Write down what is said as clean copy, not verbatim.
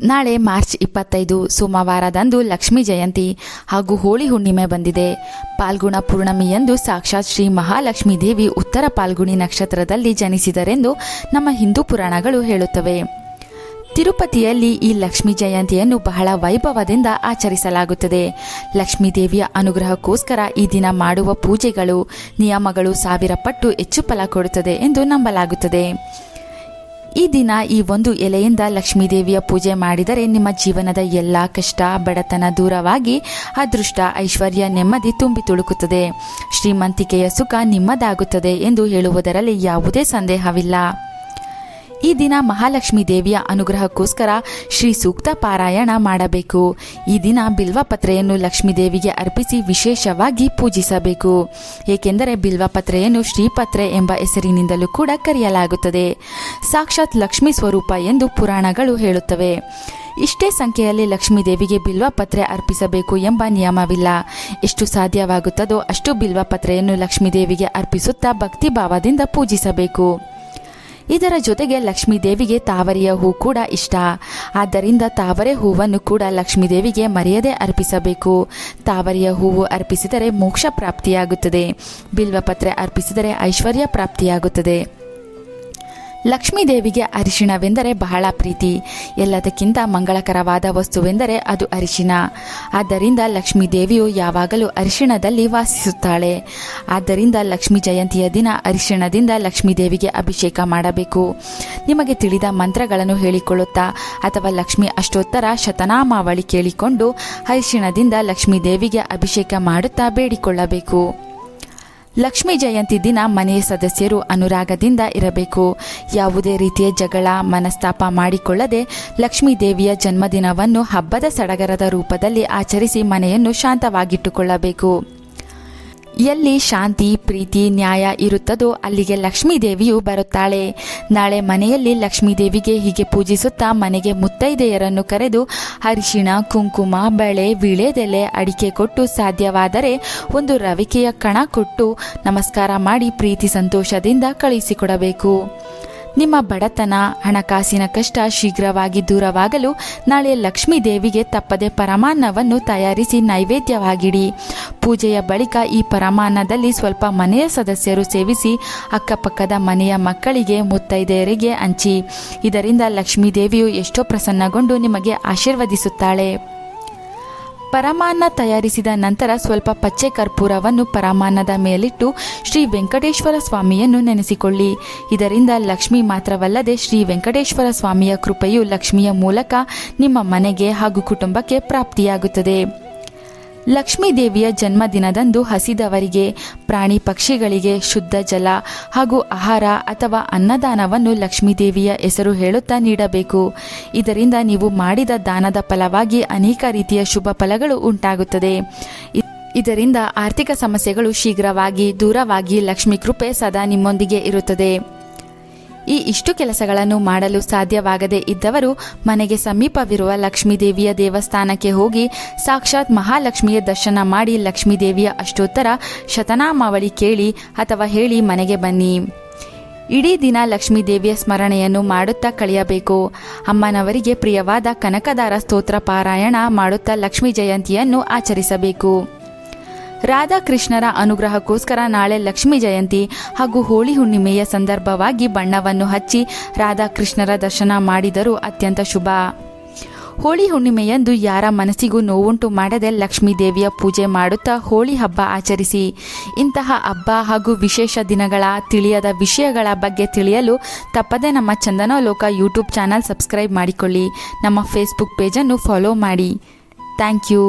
ನಾಳೆ ಮಾರ್ಚ್ 25 ಸೋಮವಾರದಂದು ಲಕ್ಷ್ಮೀ ಜಯಂತಿ ಹಾಗೂ ಹೋಳಿ ಹುಣ್ಣಿಮೆ ಬಂದಿದೆ. ಪಾಲ್ಗುಣ ಪೂರ್ಣಮಿಯಂದು ಸಾಕ್ಷಾತ್ ಶ್ರೀ ಮಹಾಲಕ್ಷ್ಮೀ ದೇವಿ ಉತ್ತರ ಪಾಲ್ಗುಣಿ ನಕ್ಷತ್ರದಲ್ಲಿ ಜನಿಸಿದರೆಂದು ನಮ್ಮ ಹಿಂದೂ ಪುರಾಣಗಳು ಹೇಳುತ್ತವೆ. ತಿರುಪತಿಯಲ್ಲಿ ಈ ಲಕ್ಷ್ಮೀ ಜಯಂತಿಯನ್ನು ಬಹಳ ವೈಭವದಿಂದ ಆಚರಿಸಲಾಗುತ್ತದೆ. ಲಕ್ಷ್ಮೀ ದೇವಿಯ ಅನುಗ್ರಹಕ್ಕೋಸ್ಕರ ಈ ದಿನ ಮಾಡುವ ಪೂಜೆಗಳು ನಿಯಮಗಳು 1000 ಪಟ್ಟು ಹೆಚ್ಚು ಫಲ ಕೊಡುತ್ತದೆ ಎಂದು ನಂಬಲಾಗುತ್ತದೆ. ಈ ದಿನ ಈ ಒಂದು ಎಲೆಯಿಂದ ಲಕ್ಷ್ಮೀ ದೇವಿಯ ಪೂಜೆ ಮಾಡಿದರೆ ನಿಮ್ಮ ಜೀವನದ ಎಲ್ಲ ಕಷ್ಟ ಬಡತನ ದೂರವಾಗಿ ಅದೃಷ್ಟ ಐಶ್ವರ್ಯ ನೆಮ್ಮದಿ ತುಂಬಿ ತುಳುಕುತ್ತದೆ. ಶ್ರೀಮಂತಿಕೆಯ ಸುಖ ನಿಮ್ಮದಾಗುತ್ತದೆ ಎಂದು ಹೇಳುವುದರಲ್ಲಿ ಯಾವುದೇ ಸಂದೇಹವಿಲ್ಲ. ಈ ದಿನ ಮಹಾಲಕ್ಷ್ಮೀ ದೇವಿಯ ಅನುಗ್ರಹಕ್ಕೋಸ್ಕರ ಶ್ರೀ ಸೂಕ್ತ ಪಾರಾಯಣ ಮಾಡಬೇಕು. ಈ ದಿನ ಬಿಲ್ವಪತ್ರೆಯನ್ನು ಲಕ್ಷ್ಮೀ ದೇವಿಗೆ ಅರ್ಪಿಸಿ ವಿಶೇಷವಾಗಿ ಪೂಜಿಸಬೇಕು. ಏಕೆಂದರೆ ಬಿಲ್ವಪತ್ರೆಯನ್ನು ಶ್ರೀಪತ್ರೆ ಎಂಬ ಹೆಸರಿನಿಂದಲೂ ಕೂಡ ಕರೆಯಲಾಗುತ್ತದೆ. ಸಾಕ್ಷಾತ್ ಲಕ್ಷ್ಮೀ ಸ್ವರೂಪ ಎಂದು ಪುರಾಣಗಳು ಹೇಳುತ್ತವೆ. ಇಷ್ಟೇ ಸಂಖ್ಯೆಯಲ್ಲಿ ಲಕ್ಷ್ಮೀ ದೇವಿಗೆ ಬಿಲ್ವಪತ್ರೆ ಅರ್ಪಿಸಬೇಕು ಎಂಬ ನಿಯಮವಿಲ್ಲ. ಎಷ್ಟು ಸಾಧ್ಯವಾಗುತ್ತದೋ ಅಷ್ಟು ಬಿಲ್ವಪತ್ರೆಯನ್ನು ಲಕ್ಷ್ಮೀ ದೇವಿಗೆ ಅರ್ಪಿಸುತ್ತಾ ಭಕ್ತಿ ಭಾವದಿಂದ ಪೂಜಿಸಬೇಕು. ಇದರ ಜೊತೆಗೆ ಲಕ್ಷ್ಮೀ ದೇವಿಗೆ ತಾವರೆಯ ಹೂ ಕೂಡ ಇಷ್ಟ. ಆದ್ದರಿಂದ ತಾವರೆ ಹೂವನ್ನು ಕೂಡ ಲಕ್ಷ್ಮೀ ದೇವಿಗೆ ಮರೆಯದೆ ಅರ್ಪಿಸಬೇಕು. ತಾವರೆಯ ಹೂವು ಅರ್ಪಿಸಿದರೆ ಮೋಕ್ಷ ಪ್ರಾಪ್ತಿಯಾಗುತ್ತದೆ. ಬಿಲ್ವಪತ್ರೆ ಅರ್ಪಿಸಿದರೆ ಐಶ್ವರ್ಯ ಪ್ರಾಪ್ತಿಯಾಗುತ್ತದೆ. ಲಕ್ಷ್ಮೀ ದೇವಿಗೆ ಅರಿಶಿಣವೆಂದರೆ ಬಹಳ ಪ್ರೀತಿ. ಎಲ್ಲದಕ್ಕಿಂತ ಮಂಗಳಕರವಾದ ವಸ್ತುವೆಂದರೆ ಅದು ಅರಿಶಿಣ. ಆದ್ದರಿಂದ ಲಕ್ಷ್ಮೀ ದೇವಿಯು ಯಾವಾಗಲೂ ಅರಿಶಿಣದಲ್ಲಿ ವಾಸಿಸುತ್ತಾಳೆ. ಆದ್ದರಿಂದ ಲಕ್ಷ್ಮೀ ಜಯಂತಿಯ ದಿನ ಅರಿಶಿಣದಿಂದ ಲಕ್ಷ್ಮೀ ದೇವಿಗೆ ಅಭಿಷೇಕ ಮಾಡಬೇಕು. ನಿಮಗೆ ತಿಳಿದ ಮಂತ್ರಗಳನ್ನು ಹೇಳಿಕೊಳ್ಳುತ್ತಾ ಅಥವಾ ಲಕ್ಷ್ಮೀ ಅಷ್ಟೋತ್ತರ ಶತನಾಮಾವಳಿ ಕೇಳಿಕೊಂಡು ಅರಿಶಿಣದಿಂದ ಲಕ್ಷ್ಮೀ ದೇವಿಗೆ ಅಭಿಷೇಕ ಮಾಡುತ್ತಾ ಬೇಡಿಕೊಳ್ಳಬೇಕು. ಲಕ್ಷ್ಮೀ ಜಯಂತಿ ದಿನ ಮನೆಯ ಸದಸ್ಯರು ಅನುರಾಗದಿಂದ ಇರಬೇಕು. ಯಾವುದೇ ರೀತಿಯ ಜಗಳ ಮನಸ್ತಾಪ ಮಾಡಿಕೊಳ್ಳದೆ ಲಕ್ಷ್ಮೀ ದೇವಿಯ ಜನ್ಮದಿನವನ್ನು ಹಬ್ಬದ ಸಡಗರದ ರೂಪದಲ್ಲಿ ಆಚರಿಸಿ ಮನೆಯನ್ನು ಶಾಂತವಾಗಿಟ್ಟುಕೊಳ್ಳಬೇಕು. ಎಲ್ಲಿ ಶಾಂತಿ ಪ್ರೀತಿ ನ್ಯಾಯ ಇರುತ್ತದೋ ಅಲ್ಲಿಗೆ ಲಕ್ಷ್ಮೀ ದೇವಿಯು ಬರುತ್ತಾಳೆ. ನಾಳೆ ಮನೆಯಲ್ಲಿ ಲಕ್ಷ್ಮೀ ದೇವಿಗೆ ಹೀಗೆ ಪೂಜಿಸುತ್ತಾ ಮನೆಗೆ ಮುತ್ತೈದೆಯರನ್ನು ಕರೆದು ಅರಿಶಿಣ ಕುಂಕುಮ ಬಳೆ ವೀಳ್ಯದೆಲೆ ಅಡಿಕೆ ಕೊಟ್ಟು ಸಾಧ್ಯವಾದರೆ ಒಂದು ರವಿಕೆಯ ಕಣ ಕೊಟ್ಟು ನಮಸ್ಕಾರ ಮಾಡಿ ಪ್ರೀತಿ ಸಂತೋಷದಿಂದ ಕಳುಹಿಸಿಕೊಡಬೇಕು. ನಿಮ್ಮ ಬಡತನ ಹಣಕಾಸಿನ ಕಷ್ಟ ಶೀಘ್ರವಾಗಿ ದೂರವಾಗಲು ನಾಳೆ ಲಕ್ಷ್ಮೀ ದೇವಿಗೆ ತಪ್ಪದೆ ಪರಮಾನ್ನವನ್ನು ತಯಾರಿಸಿ ನೈವೇದ್ಯವಾಗಿಡಿ. ಪೂಜೆಯ ಬಳಿಕ ಈ ಪರಮಾನ್ನದಲ್ಲಿ ಸ್ವಲ್ಪ ಮನೆಯ ಸದಸ್ಯರು ಸೇವಿಸಿ ಅಕ್ಕಪಕ್ಕದ ಮನೆಯ ಮಕ್ಕಳಿಗೆ ಮುತ್ತೈದೆಯರಿಗೆ ಹಂಚಿ. ಇದರಿಂದ ಲಕ್ಷ್ಮೀ ದೇವಿಯು ಎಷ್ಟೋ ಪ್ರಸನ್ನಗೊಂಡು ನಿಮಗೆ ಆಶೀರ್ವದಿಸುತ್ತಾಳೆ. ಪರಮಾನ್ನ ತಯಾರಿಸಿದ ನಂತರ ಸ್ವಲ್ಪ ಪಚ್ಚೆ ಕರ್ಪೂರವನ್ನು ಪರಮಾನ್ನದ ಮೇಲಿಟ್ಟು ಶ್ರೀ ವೆಂಕಟೇಶ್ವರ ಸ್ವಾಮಿಯನ್ನು ನೆನೆಸಿಕೊಳ್ಳಿ. ಇದರಿಂದ ಲಕ್ಷ್ಮಿ ಮಾತ್ರವಲ್ಲದೆ ಶ್ರೀ ವೆಂಕಟೇಶ್ವರ ಸ್ವಾಮಿಯ ಕೃಪೆಯು ಲಕ್ಷ್ಮಿಯ ಮೂಲಕ ನಿಮ್ಮ ಮನೆಗೆ ಹಾಗೂ ಕುಟುಂಬಕ್ಕೆ ಪ್ರಾಪ್ತಿಯಾಗುತ್ತದೆ. ಲಕ್ಷ್ಮೀ ದೇವಿಯ ಜನ್ಮದಿನದಂದು ಹಸಿದವರಿಗೆ ಪ್ರಾಣಿ ಪಕ್ಷಿಗಳಿಗೆ ಶುದ್ಧ ಜಲ ಹಾಗೂ ಆಹಾರ ಅಥವಾ ಅನ್ನದಾನವನ್ನು ಲಕ್ಷ್ಮೀ ದೇವಿಯ ಹೆಸರು ಹೇಳುತ್ತಾ ನೀಡಬೇಕು. ಇದರಿಂದ ನೀವು ಮಾಡಿದ ದಾನದ ಫಲವಾಗಿ ಅನೇಕ ರೀತಿಯ ಶುಭ ಫಲಗಳು ಉಂಟಾಗುತ್ತದೆ. ಇದರಿಂದ ಆರ್ಥಿಕ ಸಮಸ್ಯೆಗಳು ಶೀಘ್ರವಾಗಿ ದೂರವಾಗಿ ಲಕ್ಷ್ಮೀ ಕೃಪೆ ಸದಾ ನಿಮ್ಮೊಂದಿಗೆ ಇರುತ್ತದೆ. ಈ ಇಷ್ಟು ಕೆಲಸಗಳನ್ನು ಮಾಡಲು ಸಾಧ್ಯವಾಗದೇ ಇದ್ದವರು ಮನೆಗೆ ಸಮೀಪವಿರುವ ಲಕ್ಷ್ಮೀ ದೇವಿಯ ದೇವಸ್ಥಾನಕ್ಕೆ ಹೋಗಿ ಸಾಕ್ಷಾತ್ ಮಹಾಲಕ್ಷ್ಮಿಯ ದರ್ಶನ ಮಾಡಿ ಲಕ್ಷ್ಮೀ ದೇವಿಯ ಅಷ್ಟೋತ್ತರ ಶತನಾಮಾವಳಿ ಕೇಳಿ ಅಥವಾ ಹೇಳಿ ಮನೆಗೆ ಬನ್ನಿ. ಇಡೀ ದಿನ ಲಕ್ಷ್ಮೀ ದೇವಿಯ ಸ್ಮರಣೆಯನ್ನು ಮಾಡುತ್ತಾ ಕಳೆಯಬೇಕು. ಅಮ್ಮನವರಿಗೆ ಪ್ರಿಯವಾದ ಕನಕದಾರ ಸ್ತೋತ್ರ ಪಾರಾಯಣ ಮಾಡುತ್ತಾ ಲಕ್ಷ್ಮೀ ಜಯಂತಿಯನ್ನು ಆಚರಿಸಬೇಕು. ರಾಧಾಕೃಷ್ಣರ ಅನುಗ್ರಹಕ್ಕೋಸ್ಕರ ನಾಳೆ ಲಕ್ಷ್ಮೀ ಜಯಂತಿ ಹಾಗೂ ಹೋಳಿ ಹುಣ್ಣಿಮೆಯ ಸಂದರ್ಭವಾಗಿ ಬಣ್ಣವನ್ನು ಹಚ್ಚಿ ರಾಧಾಕೃಷ್ಣರ ದರ್ಶನ ಮಾಡಿದರೂ ಅತ್ಯಂತ ಶುಭ. ಹೋಳಿ ಹುಣ್ಣಿಮೆಯಂದು ಯಾರ ಮನಸ್ಸಿಗೂ ನೋವುಂಟು ಮಾಡದೆ ಲಕ್ಷ್ಮೀ ದೇವಿಯ ಪೂಜೆ ಮಾಡುತ್ತಾ ಹೋಳಿ ಹಬ್ಬ ಆಚರಿಸಿ. ಇಂತಹ ಹಬ್ಬ ಹಾಗೂ ವಿಶೇಷ ದಿನಗಳ ತಿಳಿಯದ ವಿಷಯಗಳ ಬಗ್ಗೆ ತಿಳಿಯಲು ತಪ್ಪದೆ ನಮ್ಮ ಚಂದನಲೋಕ ಯೂಟ್ಯೂಬ್ ಚಾನಲ್ ಸಬ್ಸ್ಕ್ರೈಬ್ ಮಾಡಿಕೊಳ್ಳಿ. ನಮ್ಮ ಫೇಸ್ಬುಕ್ ಪೇಜನ್ನು ಫಾಲೋ ಮಾಡಿ. Thank you.